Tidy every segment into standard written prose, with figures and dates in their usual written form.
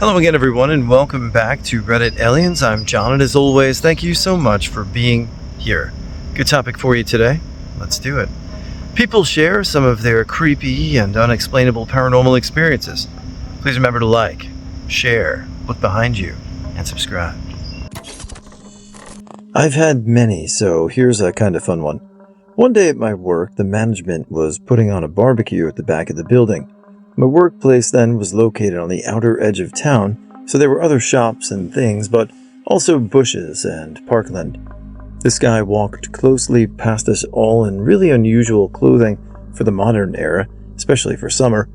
Hello again, everyone, and welcome back to Reddit Aliens. I'm John, and as always, thank you so much for being here. Good topic for you today. Let's do it. People share some of their creepy and unexplainable paranormal experiences. Please remember to like, share, look behind you, and subscribe. I've had many, so here's a kind of fun one. One day at my work, the management was putting on a barbecue at the back of the building. My workplace then was located on the outer edge of town, so there were other shops and things, but also bushes and parkland. This guy walked closely past us all in really unusual clothing for the modern era, especially for summer.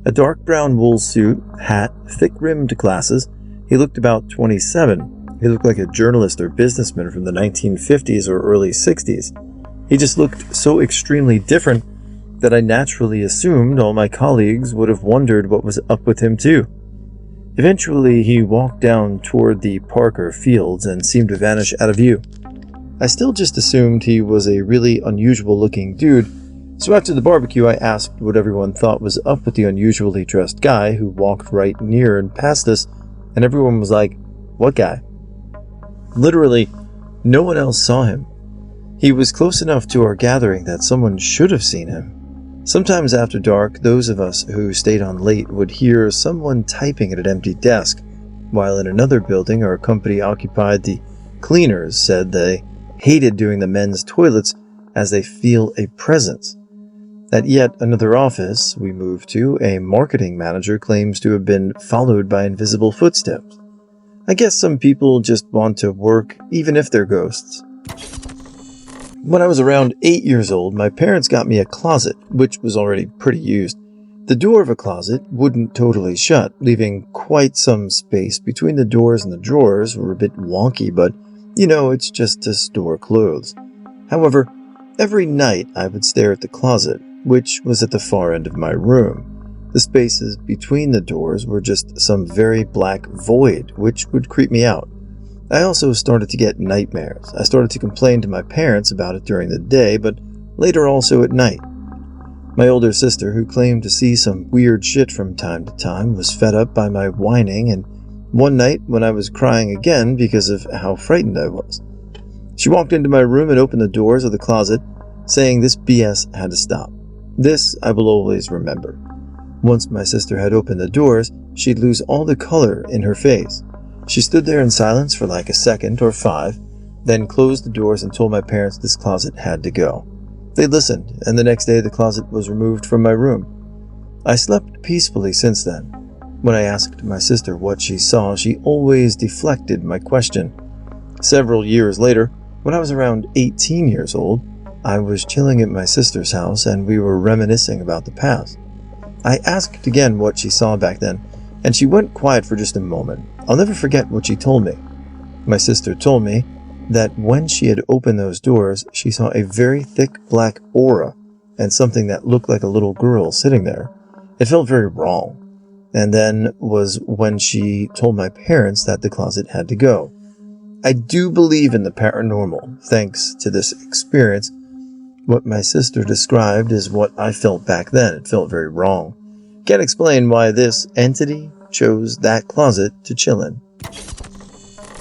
A dark brown wool suit, hat, thick-rimmed glasses. He looked about 27. He looked like a journalist or businessman from the 1950s or early 60s. He just looked so extremely different that I naturally assumed all my colleagues would have wondered what was up with him too. Eventually, he walked down toward the Parker fields and seemed to vanish out of view. I still just assumed he was a really unusual looking dude, so after the barbecue I asked what everyone thought was up with the unusually dressed guy who walked right near and past us, and everyone was like, "What guy?" Literally, no one else saw him. He was close enough to our gathering that someone should have seen him. Sometimes after dark, those of us who stayed on late would hear someone typing at an empty desk, while in another building our company occupied, the cleaners said they hated doing the men's toilets as they feel a presence. At yet another office we moved to, a marketing manager claims to have been followed by invisible footsteps. I guess some people just want to work even if they're ghosts. When I was around 8 years old, my parents got me a closet, which was already pretty used. The door of a closet wouldn't totally shut, leaving quite some space between the doors, and the drawers were a bit wonky, but it's just to store clothes. However, every night I would stare at the closet, which was at the far end of my room. The spaces between the doors were just some very black void, which would creep me out. I also started to get nightmares. I started to complain to my parents about it during the day, but later also at night. My older sister, who claimed to see some weird shit from time to time, was fed up by my whining, and one night when I was crying again because of how frightened I was, she walked into my room and opened the doors of the closet, saying this BS had to stop. This I will always remember. Once my sister had opened the doors, she'd lose all the color in her face. She stood there in silence for like a second or 5, then closed the doors and told my parents this closet had to go. They listened, and the next day the closet was removed from my room. I slept peacefully since then. When I asked my sister what she saw, she always deflected my question. Several years later, when I was around 18 years old, I was chilling at my sister's house and we were reminiscing about the past. I asked again what she saw back then, and she went quiet for just a moment. I'll never forget what she told me. My sister told me that when she had opened those doors, she saw a very thick black aura and something that looked like a little girl sitting there. It felt very wrong. And then was when she told my parents that the closet had to go. I do believe in the paranormal, thanks to this experience. What my sister described is what I felt back then. It felt very wrong. Can't explain why this entity chose that closet to chill in.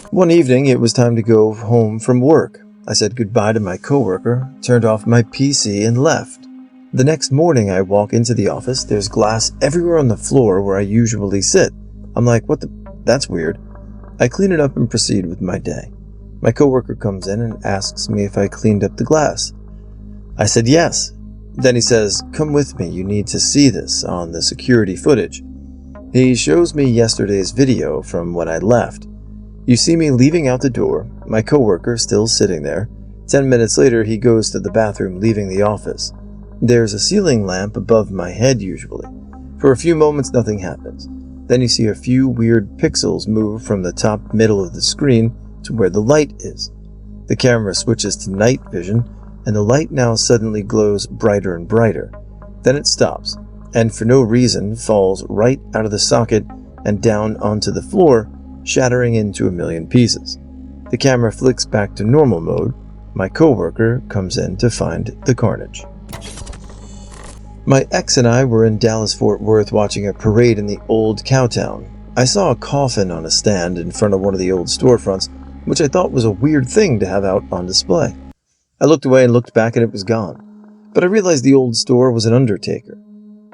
One evening, it was time to go home from work. I said goodbye to my coworker, turned off my PC, and left. The next morning, I walk into the office. There's glass everywhere on the floor where I usually sit. I'm like, that's weird. I clean it up and proceed with my day. My coworker comes in and asks me if I cleaned up the glass. I said yes. Then he says, "Come with me, you need to see this on the security footage." He shows me yesterday's video from when I left. You see me leaving out the door, my coworker still sitting there. 10 minutes later, he goes to the bathroom, leaving the office. There's a ceiling lamp above my head usually. For a few moments, nothing happens. Then you see a few weird pixels move from the top middle of the screen to where the light is. The camera switches to night vision, and the light now suddenly glows brighter and brighter. Then it stops, and for no reason falls right out of the socket and down onto the floor, shattering into a million pieces. The camera flicks back to normal mode. My coworker comes in to find the carnage. My ex and I were in Dallas-Fort Worth watching a parade in the old Cowtown. I saw a coffin on a stand in front of one of the old storefronts, which I thought was a weird thing to have out on display. I looked away and looked back and it was gone, but I realized the old store was an undertaker.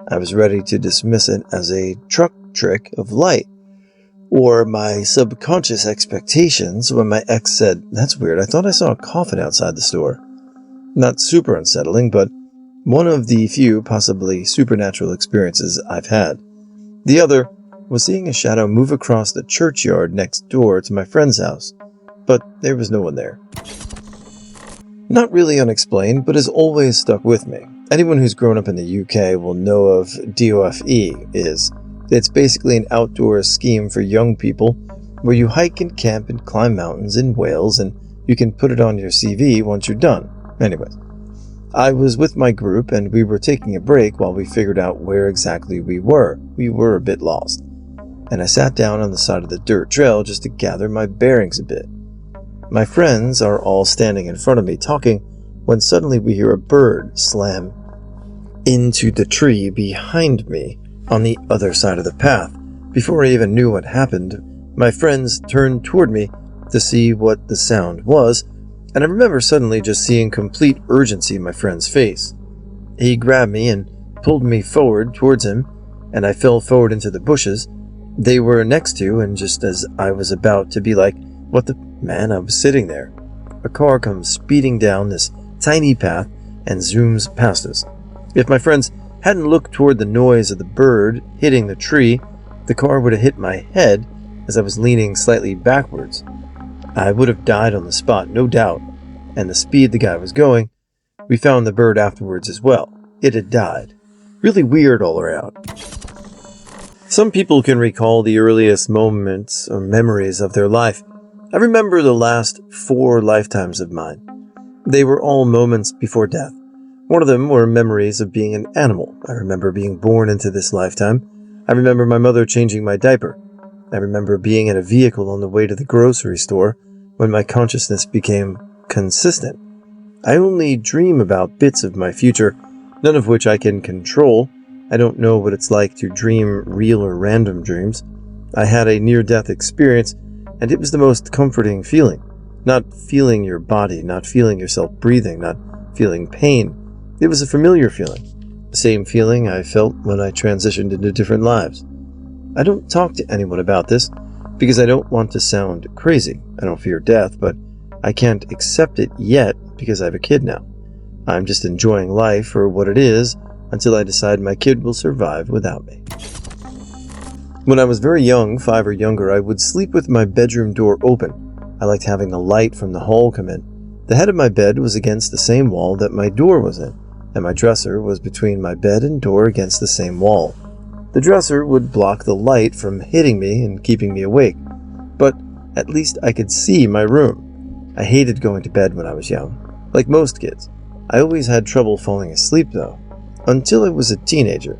I was ready to dismiss it as a truck trick of light, or my subconscious expectations when my ex said, "That's weird, I thought I saw a coffin outside the store." Not super unsettling, but one of the few possibly supernatural experiences I've had. The other was seeing a shadow move across the churchyard next door to my friend's house, but there was no one there. Not really unexplained, but has always stuck with me. Anyone who's grown up in the UK will know of DOFE is. It's basically an outdoor scheme for young people where you hike and camp and climb mountains in Wales, and you can put it on your CV once you're done. Anyways, I was with my group and we were taking a break while we figured out where exactly we were. We were a bit lost. And I sat down on the side of the dirt trail just to gather my bearings a bit. My friends are all standing in front of me talking when suddenly we hear a bird slam into the tree behind me on the other side of the path. Before I even knew what happened, my friends turned toward me to see what the sound was, and I remember suddenly just seeing complete urgency in my friend's face. He grabbed me and pulled me forward towards him, and I fell forward into the bushes they were next to, and just as I was about to be like, "What the man," I was sitting there. A car comes speeding down this tiny path and zooms past us. If my friends hadn't looked toward the noise of the bird hitting the tree, the car would have hit my head as I was leaning slightly backwards. I would have died on the spot, no doubt, and the speed the guy was going, we found the bird afterwards as well. It had died. Really weird all around. Some people can recall the earliest moments or memories of their life. I remember the last 4 lifetimes of mine. They were all moments before death. One of them were memories of being an animal. I remember being born into this lifetime. I remember my mother changing my diaper. I remember being in a vehicle on the way to the grocery store when my consciousness became consistent. I only dream about bits of my future, none of which I can control. I don't know what it's like to dream real or random dreams. I had a near-death experience, and it was the most comforting feeling. Not feeling your body, not feeling yourself breathing, not feeling pain. It was a familiar feeling. The same feeling I felt when I transitioned into different lives. I don't talk to anyone about this because I don't want to sound crazy. I don't fear death, but I can't accept it yet because I have a kid now. I'm just enjoying life for what it is until I decide my kid will survive without me. When I was very young, 5 or younger, I would sleep with my bedroom door open. I liked having the light from the hall come in. The head of my bed was against the same wall that my door was in, and my dresser was between my bed and door against the same wall. The dresser would block the light from hitting me and keeping me awake, but at least I could see my room. I hated going to bed when I was young, like most kids. I always had trouble falling asleep though. Until I was a teenager,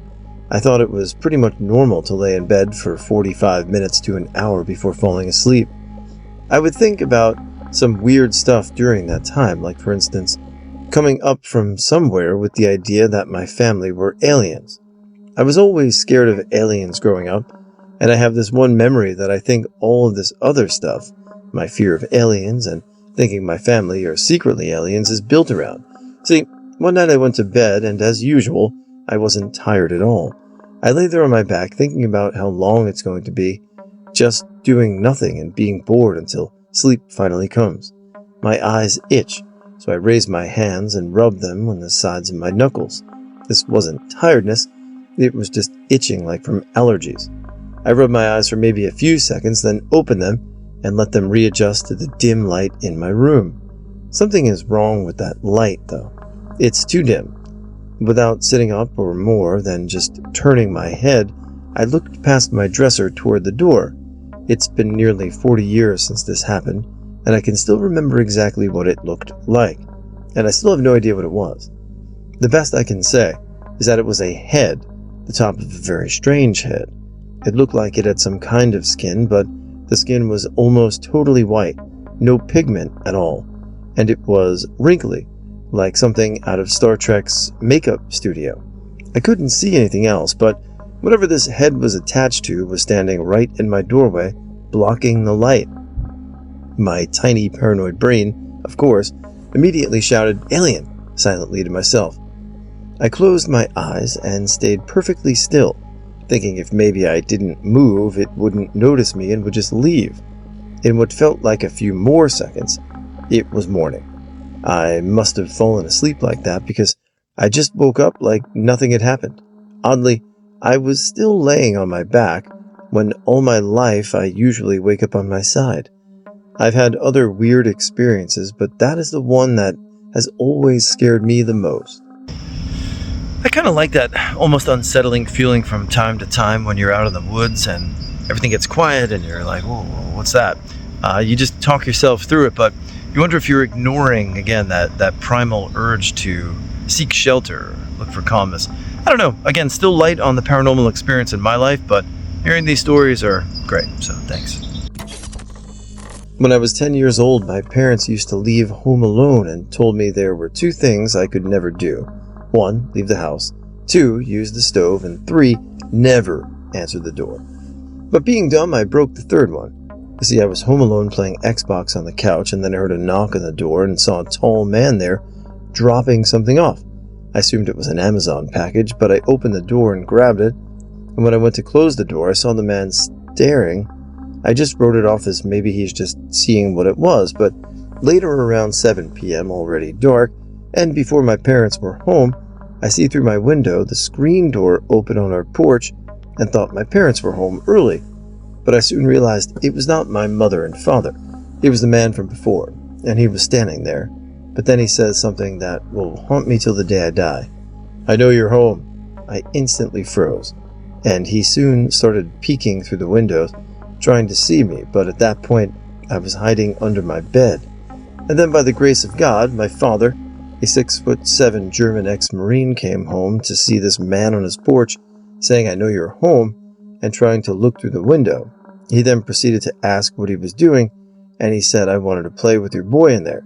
I thought it was pretty much normal to lay in bed for 45 minutes to an hour before falling asleep. I would think about some weird stuff during that time, like for instance, coming up from somewhere with the idea that my family were aliens. I was always scared of aliens growing up, and I have this one memory that I think all of this other stuff, my fear of aliens and thinking my family are secretly aliens, is built around. See, one night I went to bed, and as usual, I wasn't tired at all. I lay there on my back thinking about how long it's going to be, just doing nothing and being bored until sleep finally comes. My eyes itch, so I raise my hands and rub them on the sides of my knuckles. This wasn't tiredness, it was just itching like from allergies. I rubbed my eyes for maybe a few seconds, then opened them and let them readjust to the dim light in my room. Something is wrong with that light, though. It's too dim. Without sitting up or more than just turning my head, I looked past my dresser toward the door. It's been nearly 40 years since this happened, and I can still remember exactly what it looked like, and I still have no idea what it was. The best I can say is that it was a head, the top of a very strange head. It looked like it had some kind of skin, but the skin was almost totally white, no pigment at all, and it was wrinkly, like something out of Star Trek's makeup studio. I couldn't see anything else, but Whatever this head was attached to was standing right in my doorway, blocking the light. My tiny paranoid brain, of course, immediately shouted, "Alien!" silently to myself. I closed my eyes and stayed perfectly still, thinking if maybe I didn't move, it wouldn't notice me and would just leave. In what felt like a few more seconds, it was morning. I must have fallen asleep like that because I just woke up like nothing had happened. Oddly, I was still laying on my back when all my life I usually wake up on my side. I've had other weird experiences, but that is the one that has always scared me the most. I kind of like that almost unsettling feeling from time to time when you're out in the woods and everything gets quiet and you're like, whoa, what's that? You just talk yourself through it, but you wonder if you're ignoring, again, that primal urge to seek shelter, look for calmness. I don't know. Again, still light on the paranormal experience in my life, but hearing these stories are great, so thanks. When I was 10 years old, my parents used to leave home alone and told me there were 2 things I could never do. 1, leave the house. 2, use the stove. And 3, never answer the door. But being dumb, I broke the 3rd one. You see, I was home alone playing Xbox on the couch, and then I heard a knock on the door and saw a tall man there dropping something off. I assumed it was an Amazon package, but I opened the door and grabbed it. And when I went to close the door, I saw the man staring. I just wrote it off as maybe he's just seeing what it was, but later around 7 p.m., already dark, and before my parents were home, I see through my window the screen door open on our porch and thought my parents were home early. But I soon realized it was not my mother and father. It was the man from before, and he was standing there. But then he says something that will haunt me till the day I die. "I know you're home." I instantly froze, and he soon started peeking through the windows, trying to see me, but at that point I was hiding under my bed. And then by the grace of God, my father, a 6'7" German ex-Marine, came home to see this man on his porch saying, "I know you're home," and trying to look through the window. He then proceeded to ask what he was doing, and he said, "I wanted to play with your boy in there."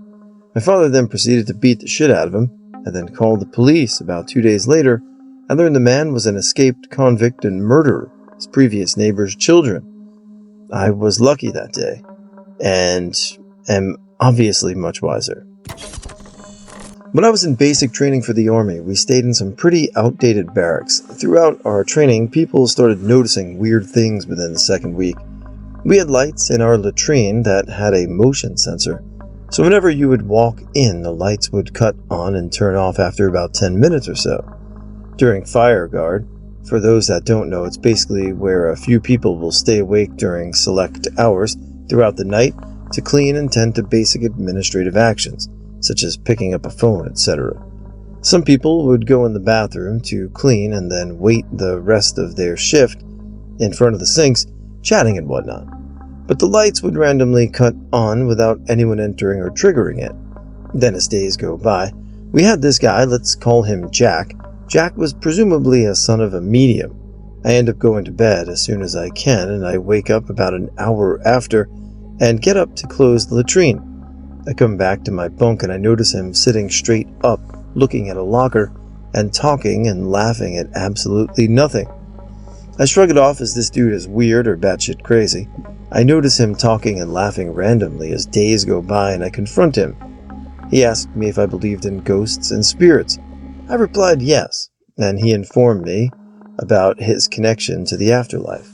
My father then proceeded to beat the shit out of him, and then called the police. About 2 days later, I learned the man was an escaped convict and murderer, his previous neighbor's children. I was lucky that day, and am obviously much wiser. When I was in basic training for the Army, we stayed in some pretty outdated barracks. Throughout our training, people started noticing weird things within the second week. We had lights in our latrine that had a motion sensor, so whenever you would walk in, the lights would cut on and turn off after about 10 minutes or so. During fire guard, for those that don't know, it's basically where a few people will stay awake during select hours throughout the night to clean and tend to basic administrative actions, such as picking up a phone, etc. Some people would go in the bathroom to clean and then wait the rest of their shift in front of the sinks, chatting and whatnot. But the lights would randomly cut on without anyone entering or triggering it. Then as days go by, we had this guy, let's call him Jack. Jack was presumably a son of a medium. I end up going to bed as soon as I can, and I wake up about an hour after and get up to close the latrine. I come back to my bunk and I notice him sitting straight up, looking at a locker, and talking and laughing at absolutely nothing. I shrug it off as this dude is weird or batshit crazy. I notice him talking and laughing randomly as days go by and I confront him. He asked me if I believed in ghosts and spirits. I replied yes, and he informed me about his connection to the afterlife.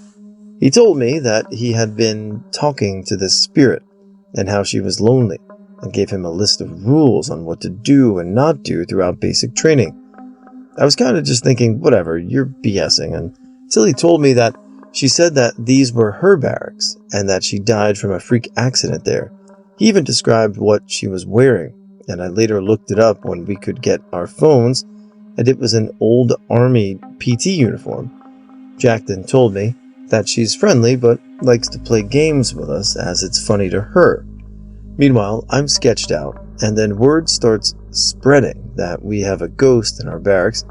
He told me that he had been talking to this spirit and how she was lonely, and gave him a list of rules on what to do and not do throughout basic training. I was kind of just thinking, whatever, you're BSing, until he told me that she said that these were her barracks and that she died from a freak accident there. He even described what she was wearing, and I later looked it up when we could get our phones, and it was an old Army PT uniform. Jack then told me that she's friendly but likes to play games with us as it's funny to her. Meanwhile, I'm sketched out, and then word starts spreading that we have a ghost in our barracks,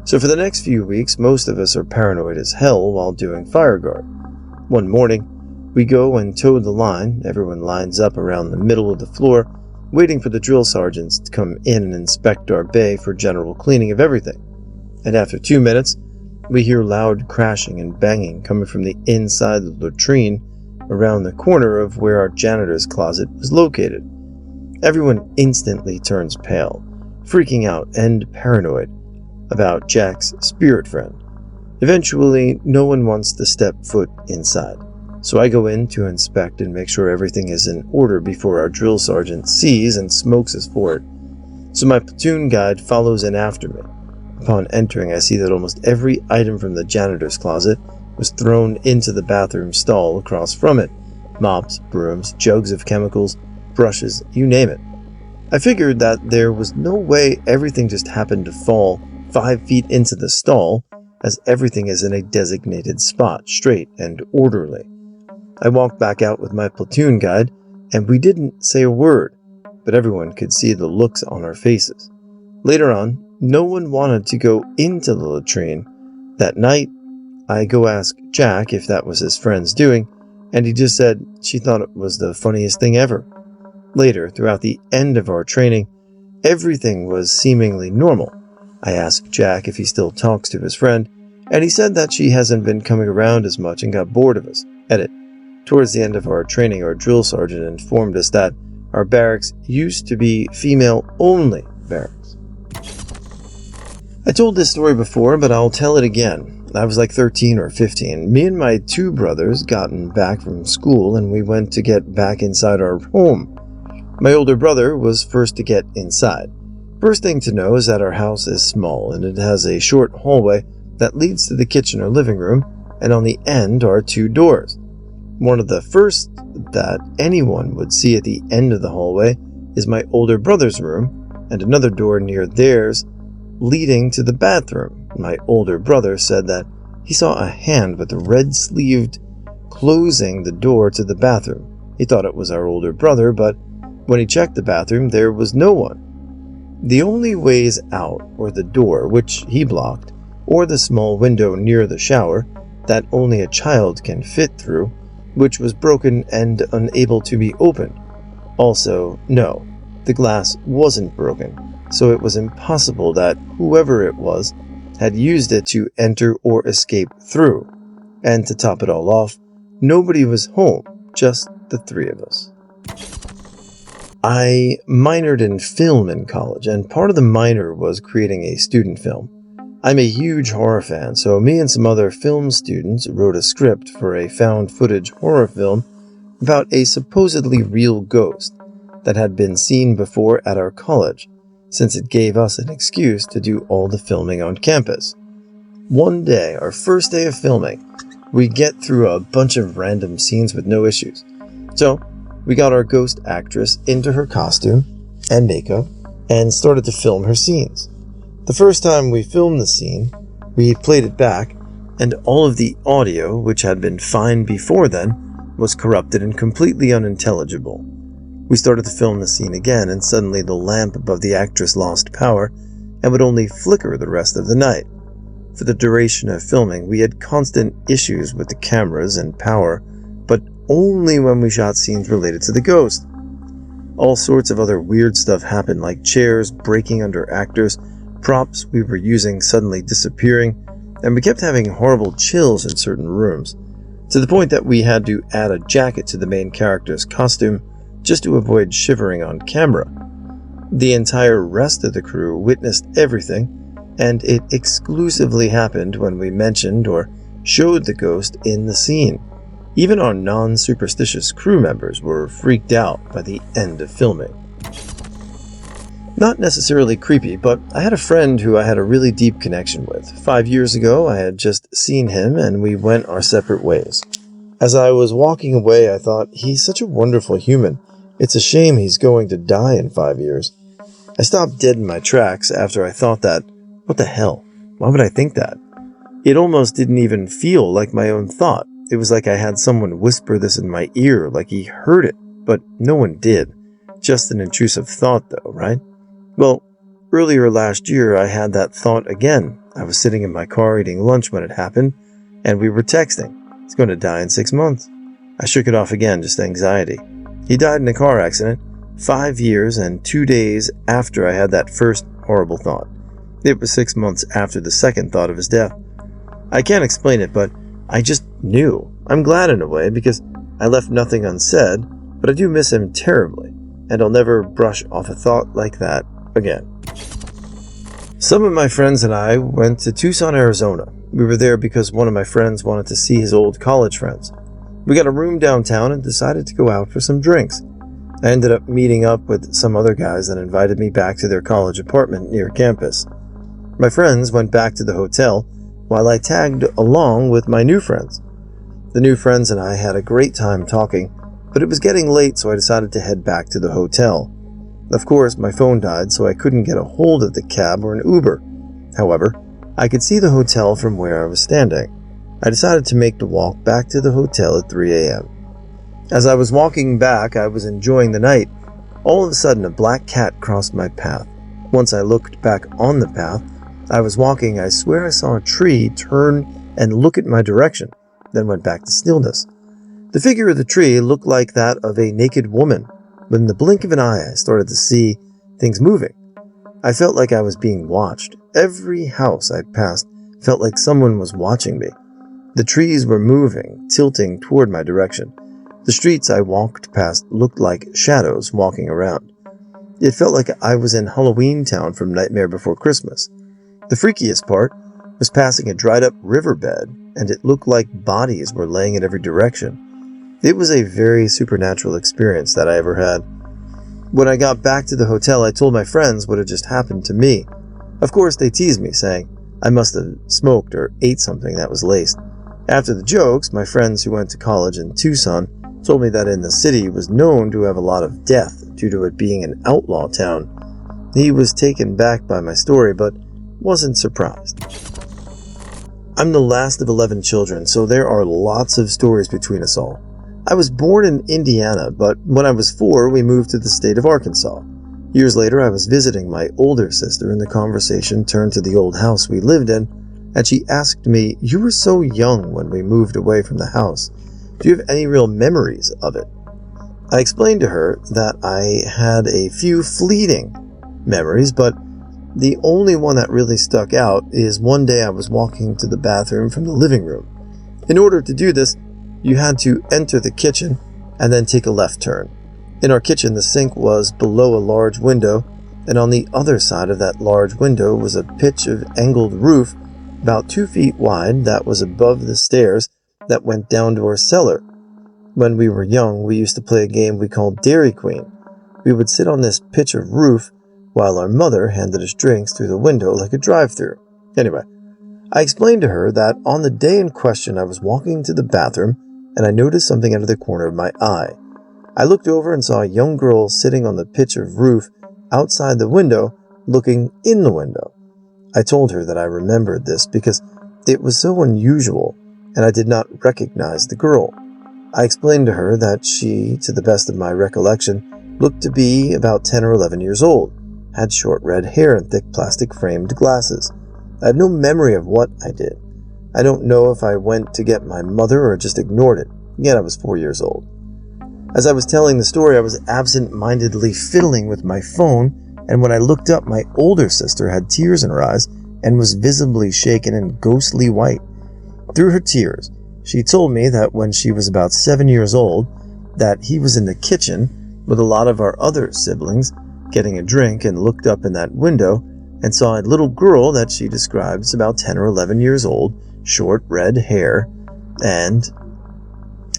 so for the next few weeks, most of us are paranoid as hell while doing fire guard. One morning, we go and toe the line. Everyone lines up around the middle of the floor, waiting for the drill sergeants to come in and inspect our bay for general cleaning of everything. And after 2 minutes, we hear loud crashing and banging coming from the inside of the latrine around the corner of where our janitor's closet was located. Everyone instantly turns pale, freaking out and paranoid about Jack's spirit friend. Eventually, no one wants to step foot inside, so I go in to inspect and make sure everything is in order before our drill sergeant sees and smokes us for it. So my platoon guide follows in after me. Upon entering, I see that almost every item from the janitor's closet was thrown into the bathroom stall across from it. Mops, brooms, jugs of chemicals, brushes, you name it. I figured that there was no way everything just happened to fall 5 feet into the stall, as everything is in a designated spot, straight and orderly. I walked back out with my platoon guide, and we didn't say a word, but everyone could see the looks on our faces. Later on, no one wanted to go into the latrine. That night, I go ask Jack if that was his friend's doing, and he just said she thought it was the funniest thing ever. Later, throughout the end of our training, everything was seemingly normal. I asked Jack if he still talks to his friend, and he said that she hasn't been coming around as much and got bored of us. Edit. Towards the end of our training, our drill sergeant informed us that our barracks used to be female-only barracks. I told this story before, but I'll tell it again. I was like 13 or 15. Me and my 2 brothers gotten back from school, and we went to get back inside our home. My older brother was first to get inside. First thing to know is that our house is small, and it has a short hallway that leads to the kitchen or living room, and on the end are 2 doors. One of the first that anyone would see at the end of the hallway is my older brother's room, and another door near theirs leading to the bathroom. My older brother said that he saw a hand with a red-sleeved closing the door to the bathroom. He thought it was our older brother, but when he checked the bathroom, there was no one. The only ways out were the door, which he blocked, or the small window near the shower that only a child can fit through, which was broken and unable to be opened. Also, no, the glass wasn't broken, so it was impossible that whoever it was had used it to enter or escape through. And to top it all off, nobody was home, just the 3 of us. I minored in film in college, and part of the minor was creating a student film. I'm a huge horror fan, so me and some other film students wrote a script for a found footage horror film about a supposedly real ghost that had been seen before at our college, since it gave us an excuse to do all the filming on campus. One day, our first day of filming, we get through a bunch of random scenes with no issues. So, we got our ghost actress into her costume and makeup and started to film her scenes. The first time we filmed the scene, we played it back, and all of the audio, which had been fine before then, was corrupted and completely unintelligible. We started to film the scene again, and suddenly the lamp above the actress lost power and would only flicker the rest of the night. For the duration of filming, we had constant issues with the cameras and power, but only when we shot scenes related to the ghost. All sorts of other weird stuff happened, like chairs breaking under actors, props we were using suddenly disappearing, and we kept having horrible chills in certain rooms, to the point that we had to add a jacket to the main character's costume just to avoid shivering on camera. The entire rest of the crew witnessed everything, and it exclusively happened when we mentioned or showed the ghost in the scene. Even our non-superstitious crew members were freaked out by the end of filming. Not necessarily creepy, but I had a friend who I had a really deep connection with. 5 years ago, I had just seen him and we went our separate ways. As I was walking away, I thought, he's such a wonderful human. It's a shame he's going to die in 5 years. I stopped dead in my tracks after I thought that. What the hell? Why would I think that? It almost didn't even feel like my own thought. It was like I had someone whisper this in my ear, like he heard it, but no one did. Just an intrusive thought though, right? Well, earlier last year I had that thought again. I was sitting in my car eating lunch when it happened, and we were texting. He's going to die in 6 months. I shook it off again, just anxiety. He died in a car accident 5 years and 2 days after I had that first horrible thought. It was 6 months after the second thought of his death. I can't explain it, but I just knew. I'm glad in a way because I left nothing unsaid, but I do miss him terribly, and I'll never brush off a thought like that again. Some of my friends and I went to Tucson, Arizona. We were there because one of my friends wanted to see his old college friends. We got a room downtown and decided to go out for some drinks. I ended up meeting up with some other guys that invited me back to their college apartment near campus. My friends went back to the hotel while I tagged along with my new friends. The new friends and I had a great time talking, but it was getting late, so I decided to head back to the hotel. Of course, my phone died, so I couldn't get a hold of the cab or an Uber. However, I could see the hotel from where I was standing. I decided to make the walk back to the hotel at 3 a.m. As I was walking back, I was enjoying the night. All of a sudden, a black cat crossed my path. Once I looked back on the path I was walking, I swear I saw a tree turn and look at my direction, then went back to stillness. The figure of the tree looked like that of a naked woman, but in the blink of an eye, I started to see things moving. I felt like I was being watched. Every house I passed felt like someone was watching me. The trees were moving, tilting toward my direction. The streets I walked past looked like shadows walking around. It felt like I was in Halloween Town from Nightmare Before Christmas. The freakiest part was passing a dried-up riverbed, and it looked like bodies were laying in every direction. It was a very supernatural experience that I ever had. When I got back to the hotel, I told my friends what had just happened to me. Of course, they teased me, saying I must have smoked or ate something that was laced. After the jokes, my friends who went to college in Tucson told me that in the city was known to have a lot of death due to it being an outlaw town. He was taken back by my story, but wasn't surprised. I'm the last of 11 children, so there are lots of stories between us all. I was born in Indiana, but when I was 4, we moved to the state of Arkansas. Years later, I was visiting my older sister, and the conversation turned to the old house we lived in, and she asked me, "You were so young when we moved away from the house. Do you have any real memories of it?" I explained to her that I had a few fleeting memories, but the only one that really stuck out is one day I was walking to the bathroom from the living room. In order to do this, you had to enter the kitchen and then take a left turn. In our kitchen, the sink was below a large window, and on the other side of that large window was a pitch of angled roof about 2 feet wide that was above the stairs that went down to our cellar. When we were young, we used to play a game we called Dairy Queen. We would sit on this pitch of roof while our mother handed us drinks through the window like a drive-thru. Anyway, I explained to her that on the day in question I was walking to the bathroom and I noticed something out of the corner of my eye. I looked over and saw a young girl sitting on the pitch of roof outside the window, looking in the window. I told her that I remembered this because it was so unusual and I did not recognize the girl. I explained to her that she, to the best of my recollection, looked to be about 10 or 11 years old, had short red hair and thick plastic-framed glasses. I have no memory of what I did. I don't know if I went to get my mother or just ignored it. Again, I was 4 years old. As I was telling the story, I was absent-mindedly fiddling with my phone, and when I looked up, my older sister had tears in her eyes and was visibly shaken and ghostly white. Through her tears, she told me that when she was about 7 years old, that he was in the kitchen with a lot of our other siblings getting a drink and looked up in that window and saw a little girl that she describes about 10 or 11 years old, short red hair, and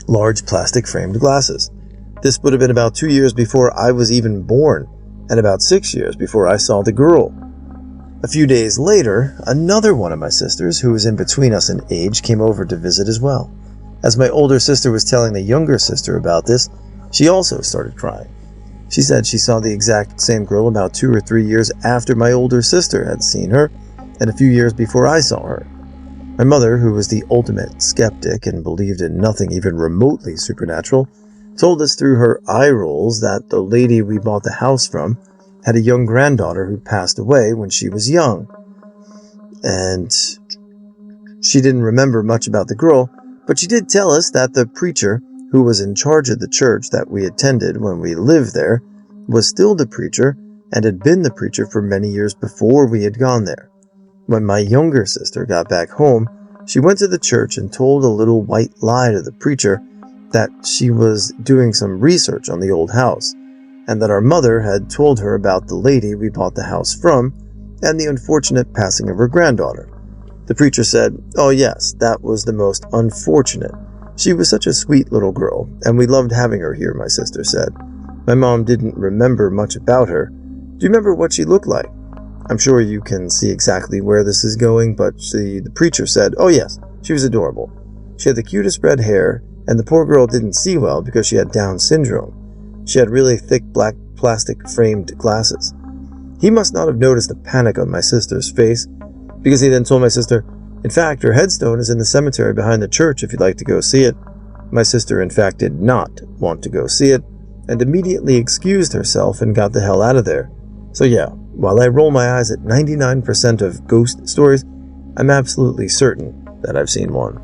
large plastic-framed glasses. This would have been about 2 years before I was even born, and about 6 years before I saw the girl. A few days later, another one of my sisters, who was in between us in age, came over to visit as well. As my older sister was telling the younger sister about this, she also started crying. She said she saw the exact same girl about 2 or 3 years after my older sister had seen her, and a few years before I saw her. My mother, who was the ultimate skeptic and believed in nothing even remotely supernatural, told us through her eye rolls that the lady we bought the house from had a young granddaughter who passed away when she was young. And she didn't remember much about the girl, but she did tell us that the preacher who was in charge of the church that we attended when we lived there was still the preacher and had been the preacher for many years before we had gone there. When my younger sister got back home, She went to the church and told a little white lie to the preacher that she was doing some research on the old house, and that our mother had told her about the lady we bought the house from and the unfortunate passing of her granddaughter. The preacher said, "Oh yes, that was the most unfortunate. She was such a sweet little girl, and we loved having her here," my sister said. My mom didn't remember much about her. "Do you remember what she looked like?" I'm sure you can see exactly where this is going, but the preacher said, "Oh yes, she was adorable. She had the cutest red hair, and the poor girl didn't see well because she had Down syndrome. She had really thick black plastic-framed glasses." He must not have noticed the panic on my sister's face, because he then told my sister, "In fact, her headstone is in the cemetery behind the church if you'd like to go see it." My sister, in fact, did not want to go see it, and immediately excused herself and got the hell out of there. So yeah, while I roll my eyes at 99% of ghost stories, I'm absolutely certain that I've seen one.